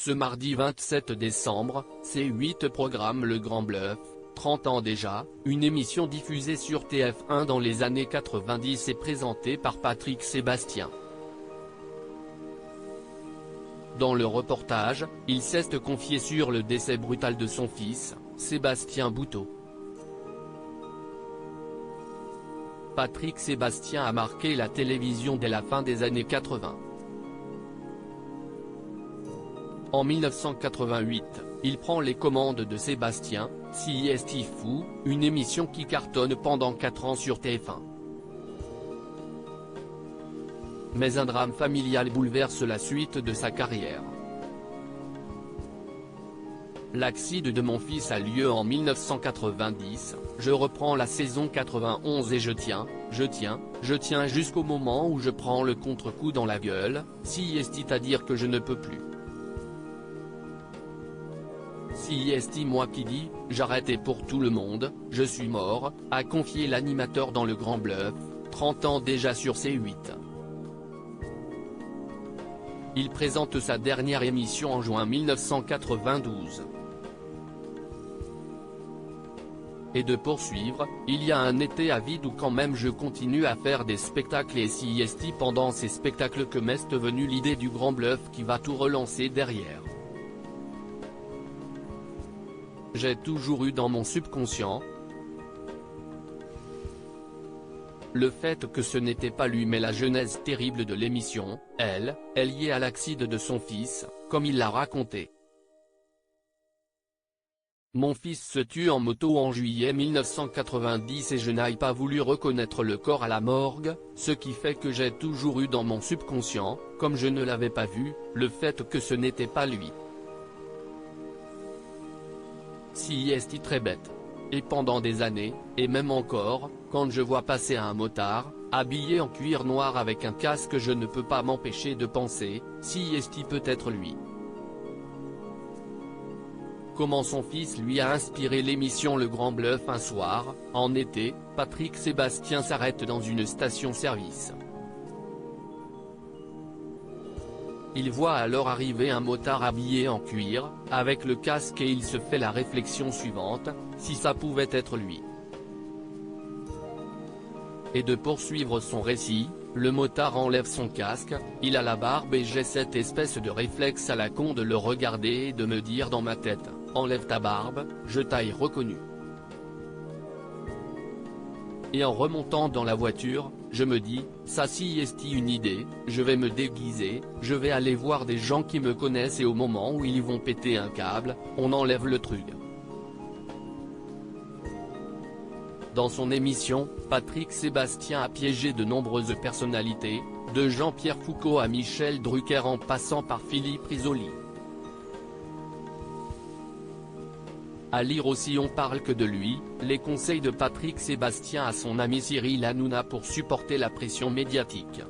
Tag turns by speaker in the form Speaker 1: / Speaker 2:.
Speaker 1: Ce mardi 27 décembre, C8 programme Le Grand Bluff, 30 ans déjà, une émission diffusée sur TF1 dans les années 90 et présentée par Patrick Sébastien. Dans le reportage, il s'est confié sur le décès brutal de son fils, Sébastien Bouteau. Patrick Sébastien a marqué la télévision dès la fin des années 80. En 1988, il prend les commandes de Sébastien, CIST Fou, une émission qui cartonne pendant 4 ans sur TF1. Mais un drame familial bouleverse la suite de sa carrière. L'accident de mon fils a lieu en 1990, je reprends la saison 91 et je tiens jusqu'au moment où je prends le contre-coup dans la gueule, c'est-à-dire que je ne peux plus. C'est moi qui dis, j'arrête et pour tout le monde, je suis mort, a confié l'animateur dans Le Grand Bluff, 30 ans déjà sur C8. Il présente sa dernière émission en juin 1992. Et de poursuivre, il y a un été à vide où quand même je continue à faire des spectacles et c'est pendant ces spectacles que m'est venue l'idée du Grand Bluff qui va tout relancer derrière. J'ai toujours eu dans mon subconscient le fait que ce n'était pas lui mais la genèse terrible de l'émission, elle est liée à l'accident de son fils, comme il l'a raconté. Mon fils se tue en moto en juillet 1990 et je n'ai pas voulu reconnaître le corps à la morgue, ce qui fait que j'ai toujours eu dans mon subconscient, comme je ne l'avais pas vu, le fait que ce n'était pas lui. C'est très bête. Et pendant des années, et même encore, quand je vois passer un motard, habillé en cuir noir avec un casque je ne peux pas m'empêcher de penser, c'est peut être lui. Comment son fils lui a inspiré l'émission Le Grand Bluff un soir, en été, Patrick Sébastien s'arrête dans une station-service. Il voit alors arriver un motard habillé en cuir, avec le casque et il se fait la réflexion suivante, si ça pouvait être lui. Et de poursuivre son récit, le motard enlève son casque, il a la barbe et j'ai cette espèce de réflexe à la con de le regarder et de me dire dans ma tête, enlève ta barbe, je t'ai reconnu. Et en remontant dans la voiture, je me dis, ça si est une idée, je vais me déguiser, je vais aller voir des gens qui me connaissent et au moment où ils vont péter un câble, on enlève le truc. Dans son émission, Patrick Sébastien a piégé de nombreuses personnalités, de Jean-Pierre Foucault à Michel Drucker en passant par Philippe Risoli. À lire aussi on parle que de lui, les conseils de Patrick Sébastien à son ami Cyril Hanouna pour supporter la pression médiatique.